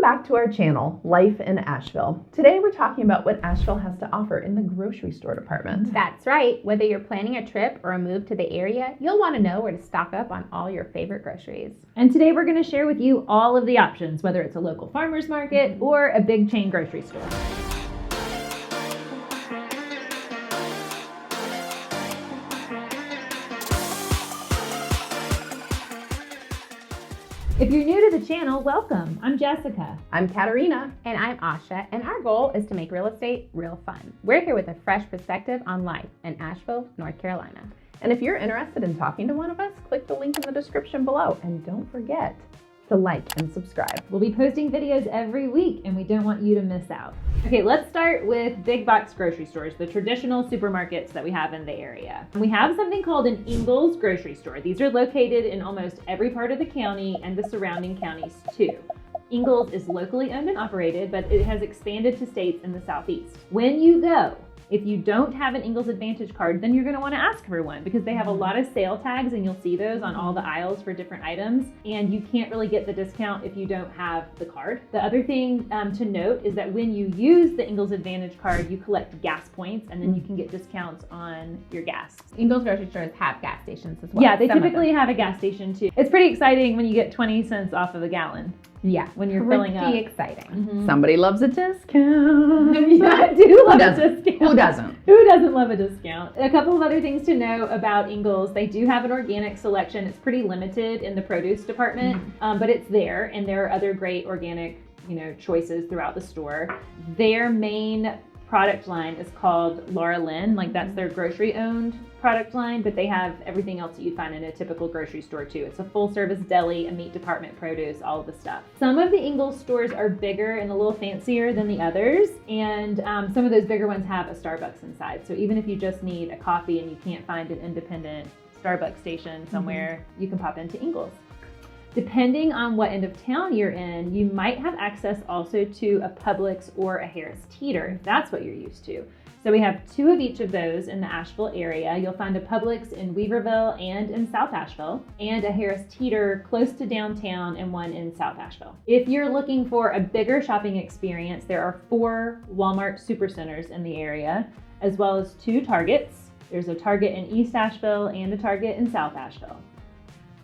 back to our channel, Life in Asheville. Today we're talking about what Asheville has to offer in the grocery store department. That's right. Whether you're planning a trip or a move to the area, you'll want to know where to stock up on all your favorite groceries. And today we're going to share with you all of the options, whether it's a local farmer's market or a big chain grocery store. If you're new to the channel, welcome. I'm Jessica. I'm Katerina. And I'm Asha, and our goal is to make real estate real fun. We're here with a fresh perspective on life in Asheville, North Carolina. And if you're interested in talking to one of us, click the link in the description below. And don't forget to like and subscribe. We'll be posting videos every week, and we don't want you to miss out. Okay, let's start with big box grocery stores, the traditional supermarkets that we have in the area. And we have something called an Engles Grocery Store. These are located in almost every part of the county and the surrounding counties too. Engles is locally owned and operated, but it has expanded to states in the southeast. When you go, if you don't have an Engles Advantage card, then you're going to want to ask for one because they have a lot of sale tags and you'll see those on all the aisles for different items, and you can't really get the discount if you don't have the card. The other thing to note is that when you use the Engles Advantage card, you collect gas points and then you can get discounts on your gas. Engles grocery stores have gas stations as well. Yeah, they typically have a gas station too. It's pretty exciting when you get 20 cents off of a gallon. Yeah, when you're filling up. Pretty exciting. Mm-hmm. Somebody loves a discount. I do love a discount. Who doesn't? Who doesn't love a discount? A couple of other things to know about Engles. They do have an organic selection. It's pretty limited in the produce department, but it's there, and there are other great organic, choices throughout the store. Their main product line is called Laura Lynn, like that's their grocery owned product line, but they have everything else that you'd find in a typical grocery store too. It's a full service deli, a meat department, produce, all of the stuff. Some of the Engles stores are bigger and a little fancier than the others, and some of those bigger ones have a Starbucks inside. So even if you just need a coffee and you can't find an independent Starbucks station somewhere, you can pop into Engles. Depending on what end of town you're in, you might have access also to a Publix or a Harris Teeter, if that's what you're used to. So we have two of each of those in the Asheville area. You'll find a Publix in Weaverville and in South Asheville, and a Harris Teeter close to downtown and one in South Asheville. If you're looking for a bigger shopping experience, there are 4 Walmart supercenters in the area, as well as 2 Targets. There's a Target in East Asheville and a Target in South Asheville.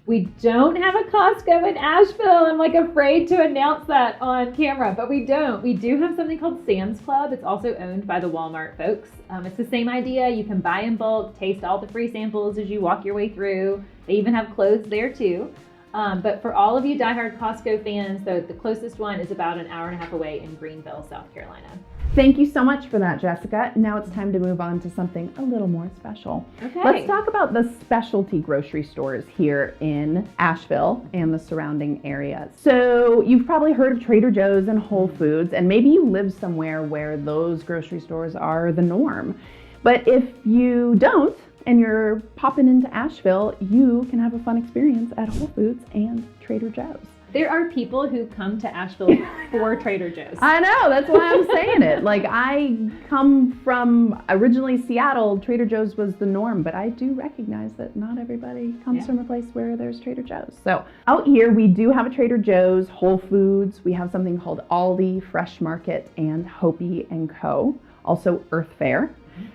We don't have a Costco in Asheville. I'm afraid to announce that on camera, but we don't. We do have something called Sam's Club. It's also owned by the Walmart folks. It's the same idea. You can buy in bulk, taste all the free samples as you walk your way through. They even have clothes there too. But for all of you diehard Costco fans, the closest one is about an hour and a half away in Greenville, South Carolina. Thank you so much for that, Jessica. Now it's time to move on to something a little more special. Okay. Let's talk about the specialty grocery stores here in Asheville and the surrounding areas. So you've probably heard of Trader Joe's and Whole Foods, and maybe you live somewhere where those grocery stores are the norm. But if you don't, and you're popping into Asheville, you can have a fun experience at Whole Foods and Trader Joe's. There are people who come to Asheville for Trader Joe's. I know, that's why I'm saying it. I come from originally Seattle. Trader Joe's was the norm, but I do recognize that not everybody comes from a place where there's Trader Joe's. So out here, we do have a Trader Joe's, Whole Foods. We have something called Aldi, Fresh Market, and Hopi & Co. Also Earth Fare.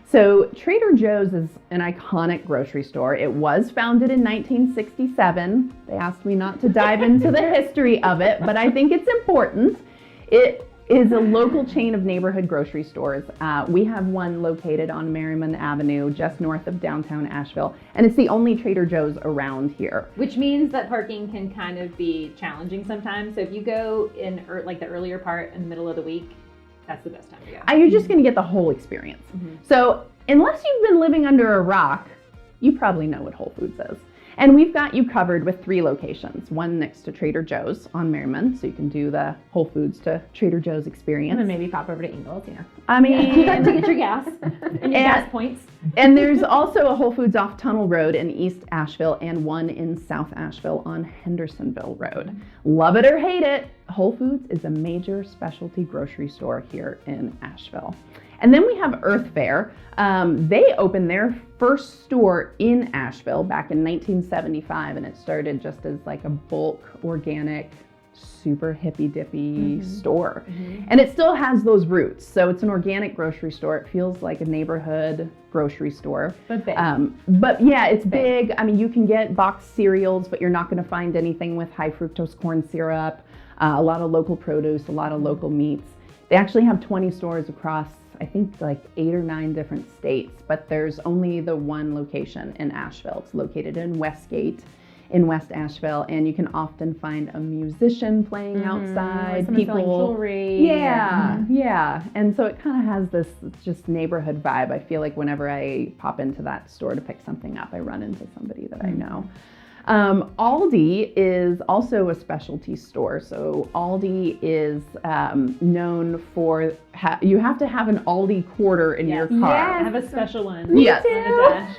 So Trader Joe's is an iconic grocery store. It was founded in 1967. They asked me not to dive into the history of it, but I think it's important. It is a local chain of neighborhood grocery stores. We have one located on Merriman Avenue, just north of downtown Asheville, and it's the only Trader Joe's around here. Which means that parking can kind of be challenging sometimes. So if you go in the earlier part in the middle of the week, that's the best time to go. You're just going to get the whole experience. So unless you've been living under a rock, you probably know what Whole Foods is. And we've got you covered with 3 locations. One next to Trader Joe's on Merriman, so you can do the Whole Foods to Trader Joe's experience. And then maybe pop over to Engles, I mean, to get your gas and your gas points. And there's also a Whole Foods off Tunnel Road in East Asheville and one in South Asheville on Hendersonville Road. Love it or hate it, Whole Foods is a major specialty grocery store here in Asheville. And then we have Earth Fare. They opened their first store in Asheville back in 1975, and it started just as a bulk organic super hippy dippy store. And it still has those roots. So it's an organic grocery store. It feels like a neighborhood grocery store. But big. But yeah, it's big. I mean, you can get boxed cereals, but you're not going to find anything with high fructose corn syrup, a lot of local produce, a lot of local meats. They actually have 20 stores across, I think, like 8 or 9 different states, but there's only the one location in Asheville. It's located in Westgate in West Asheville, and you can often find a musician playing outside. People selling jewelry. Yeah. And so it kind of has this just neighborhood vibe. I feel like whenever I pop into that store to pick something up, I run into somebody that I know. Aldi is also a specialty store. So Aldi is known for, you have to have an Aldi quarter in your car. I have a special one. Yes.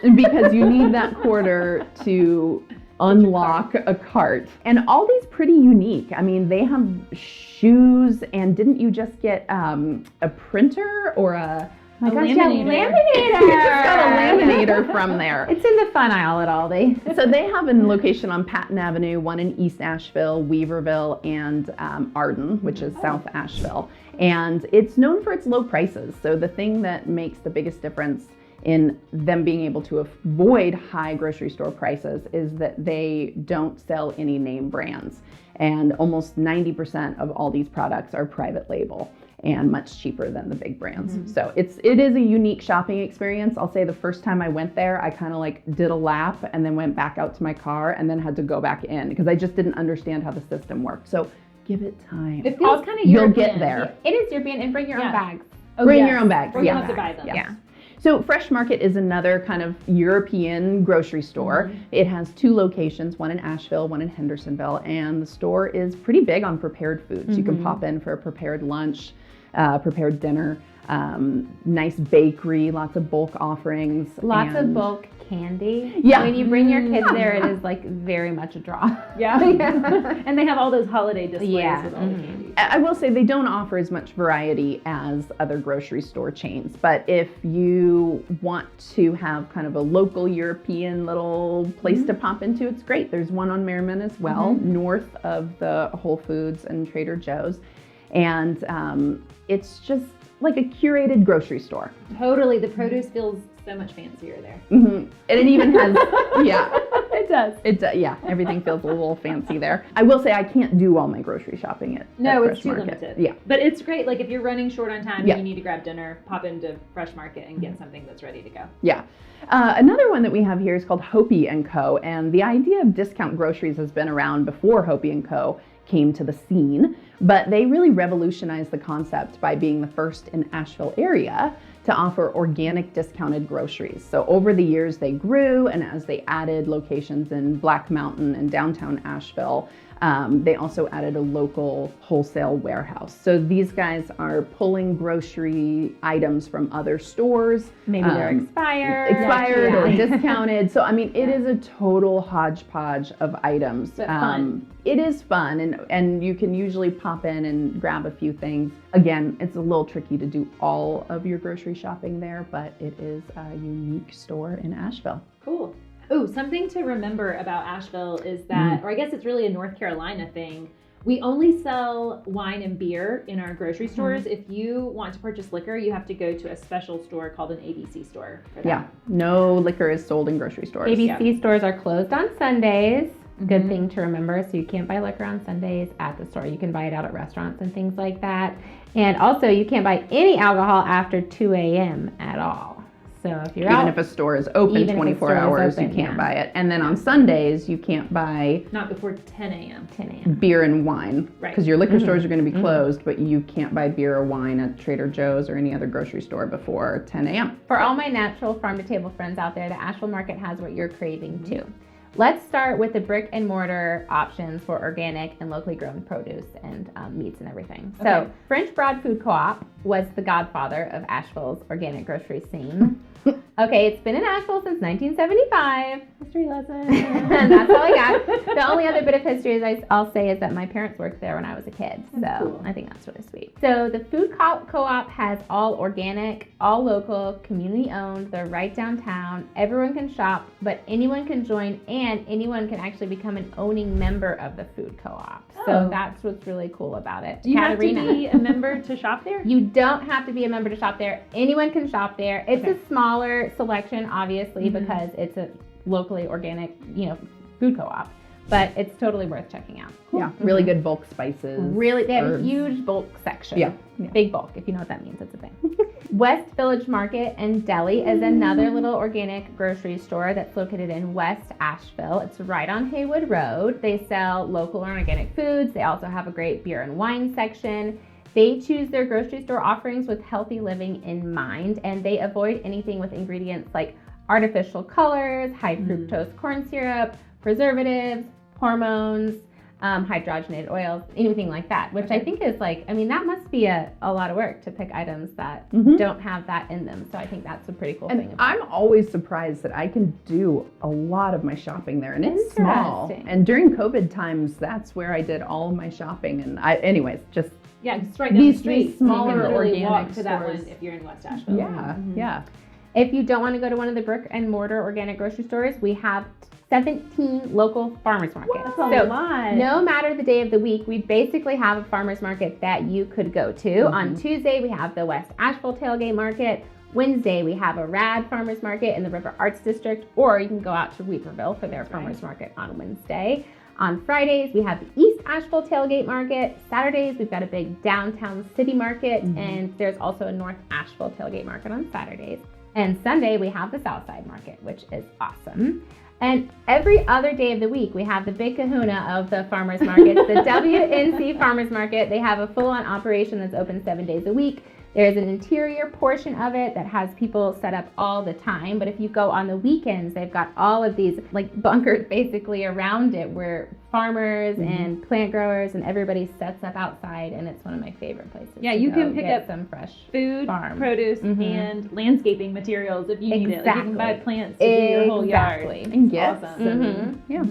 Too. Because you need that quarter to unlock a cart. And Aldi's pretty unique. I mean, they have shoes, and didn't you just get a printer or a laminator. You just got a laminator from there. It's in the fun aisle at Aldi. So they have a location on Patton Avenue, one in East Asheville, Weaverville, and Arden, which is South Asheville. And it's known for its low prices. So the thing that makes the biggest difference in them being able to avoid high grocery store prices is that they don't sell any name brands. And almost 90% of all these products are private label and much cheaper than the big brands. So it is a unique shopping experience. I'll say the first time I went there, I kind of like did a lap and then went back out to my car and then had to go back in because I just didn't understand how the system worked. So give it time. It feels kind of You'll European. get there. It is European, and bring your own bags. Bring your own bags. Or you have to buy them. Yeah. So Fresh Market is another kind of European grocery store. It has 2 locations, one in Asheville, one in Hendersonville, and the store is pretty big on prepared foods. You can pop in for a prepared lunch, prepared dinner, nice bakery, lots of bulk offerings. Lots of bulk candy. Yeah. When you bring your kids there, it is like very much a draw. Yeah. And they have all those holiday displays with all the candy. I will say they don't offer as much variety as other grocery store chains, but if you want to have kind of a local European little place to pop into, it's great. There's one on Merriman as well, north of the Whole Foods and Trader Joe's. And it's just like a curated grocery store. Totally. The produce feels so much fancier there. And it even has, It does. it does. Yeah, everything feels a little fancy there. I will say I can't do all my grocery shopping at No, Fresh it's too Market. limited. Yeah. But it's great. Like if you're running short on time Yeah. and you need to grab dinner, pop into Fresh Market and get something that's ready to go. Yeah. Another one that we have here is called Hopi & Co. And the idea of discount groceries has been around before Hopi & Co. came to the scene, but they really revolutionized the concept by being the first in Asheville area to offer organic discounted groceries. So over the years they grew, and as they added locations in Black Mountain and downtown Asheville, they also added a local wholesale warehouse. So these guys are pulling grocery items from other stores. Maybe they're expired. Or discounted. So, I mean, it is a total hodgepodge of items. But fun. It is fun, and you can usually pop in and grab a few things. Again, it's a little tricky to do all of your grocery shopping there, but it is a unique store in Asheville. Cool. Oh, something to remember about Asheville is that, or I guess it's really a North Carolina thing, we only sell wine and beer in our grocery stores. If you want to purchase liquor, you have to go to a special store called an ABC store for that. Yeah, no liquor is sold in grocery stores. ABC stores are closed on Sundays. Good thing to remember. So you can't buy liquor on Sundays at the store. You can buy it out at restaurants and things like that. And also you can't buy any alcohol after 2 a.m. at all. So if you're Even if a store is open 24 hours, you can't buy it. And then on Sundays, you can't buy Not before 10 a.m. 10 a.m. beer and wine. Right. Because your liquor stores are going to be closed, but you can't buy beer or wine at Trader Joe's or any other grocery store before 10 a.m. For all my natural farm-to-table friends out there, the Asheville Market has what you're craving too. Let's start with the brick and mortar options for organic and locally grown produce and meats and everything. Okay. So French Broad Food Co-op, was the godfather of Asheville's organic grocery scene. Okay, it's been in Asheville since 1975. History lesson. And that's all I got. The only other bit of history I'll say is that my parents worked there when I was a kid. That's So cool. I think that's really sweet. So the food co-op has all organic, all local, community owned. They're right downtown. Everyone can shop, but anyone can join, and anyone can actually become an owning member of the food co-op. So Oh. that's what's really cool about it. Do you Katerina. have to be a member to shop there? You don't have to be a member to shop there. Anyone can shop there. It's Okay. a smaller selection, obviously, Mhm. because it's a locally organic, food co-op. But it's totally worth checking out. Yeah, really good bulk spices. Really, they have a herbs. huge bulk section. Yeah. Big bulk, if you know what that means. It's a thing. West Village Market and Deli is another little organic grocery store that's located in West Asheville. It's right on Haywood Road. They sell local and organic foods. They also have a great beer and wine section. They choose their grocery store offerings with healthy living in mind, and they avoid anything with ingredients like artificial colors, high fructose corn syrup, preservatives, hormones, hydrogenated oils, anything like that, which I think is that must be a lot of work to pick items that don't have that in them. So I think that's a pretty cool thing. And I'm always surprised that I can do a lot of my shopping there, and it's small. Interesting. And during COVID times, that's where I did all of my shopping. And just Yeah, just right down These the street. smaller you can literally organic walk to that stores. one if you're in West Asheville. yeah, yeah. If you don't want to go to one of the brick and mortar organic grocery stores, we have 17 local farmers markets. That's So a lot. no matter the day of the week, we basically have a farmers market that you could go to. On Tuesday, we have the West Asheville Tailgate Market. Wednesday, we have a Rad Farmers Market in the River Arts District, or you can go out to Weaverville for their farmers market on Wednesday. On Fridays, we have the East Asheville Tailgate Market. Saturdays, we've got a big downtown city market, and there's also a North Asheville Tailgate Market on Saturdays. And Sunday, we have the Southside Market, which is awesome. And every other day of the week, we have the big kahuna of the farmers markets, the WNC Farmers Market. They have a full-on operation that's open 7 days a week. There's an interior portion of it that has people set up all the time. But if you go on the weekends, they've got all of these bunkers basically around it where farmers and plant growers and everybody sets up outside. And it's one of my favorite places. Yeah, to you go can pick get up some fresh food, farm. produce, and landscaping materials if you need it. Like you can buy plants to do your whole yard. And gifts. Awesome. And, yeah.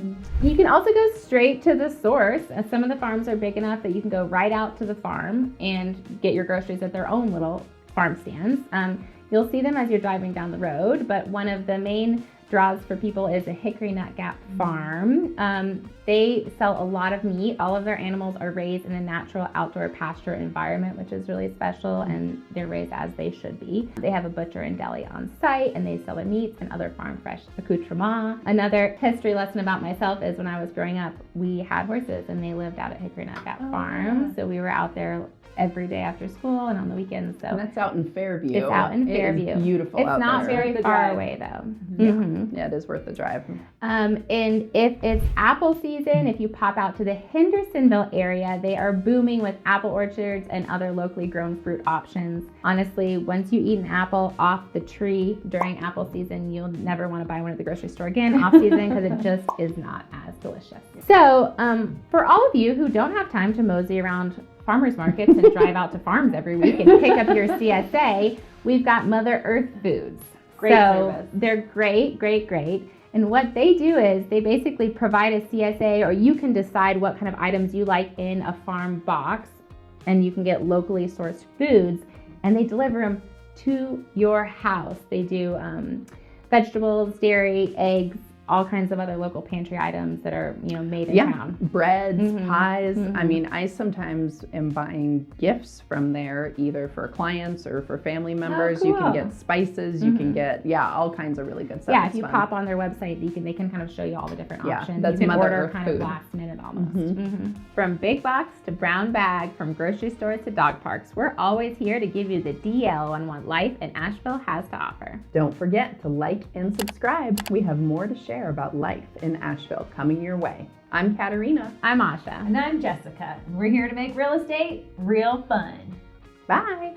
You can also go straight to the source. Some of the farms are big enough that you can go right out to the farm and get your groceries at their own little farm stands. You'll see them as you're driving down the road, but one of the main draws for people is a Hickory Nut Gap farm. They sell a lot of meat. All of their animals are raised in a natural outdoor pasture environment, which is really special, and they're raised as they should be. They have a butcher and deli on site, and they sell their meats and other farm fresh accoutrements. Another history lesson about myself is when I was growing up, we had horses, and they lived out at Hickory Nut Gap farm. So we were out there every day after school and on the weekends. So And that's out in Fairview. it's out in Fairview. It is beautiful It's out not there. very The far drive. away though. Yeah, it is worth the drive. And if it's apple season, if you pop out to the Hendersonville area, they are booming with apple orchards and other locally grown fruit options. Honestly, once you eat an apple off the tree during apple season, you'll never want to buy one at the grocery store again off season because it just is not as delicious. So for all of you who don't have time to mosey around farmers markets and drive out to farms every week and pick up your CSA, we've got Mother Earth Foods. Great So service. they're great. And what they do is they basically provide a CSA, or you can decide what kind of items you like in a farm box, and you can get locally sourced foods, and they deliver them to your house. They do vegetables, dairy, eggs, all kinds of other local pantry items that are made in town. Breads, pies. I mean, I sometimes am buying gifts from there, either for clients or for family members. You can cool. get spices. You can get all kinds of really good stuff. Yeah, It's if you fun. pop on their website, they can kind of show you all the different Yeah, options. that's You can Mother order Earth kind of food. last minute almost. From big box to brown bag, from grocery stores to dog parks, we're always here to give you the DL on what life in Asheville has to offer. Don't forget to like and subscribe. We have more to share about life in Asheville coming your way. I'm Katerina. I'm Asha. And I'm Jessica. And we're here to make real estate real fun. Bye.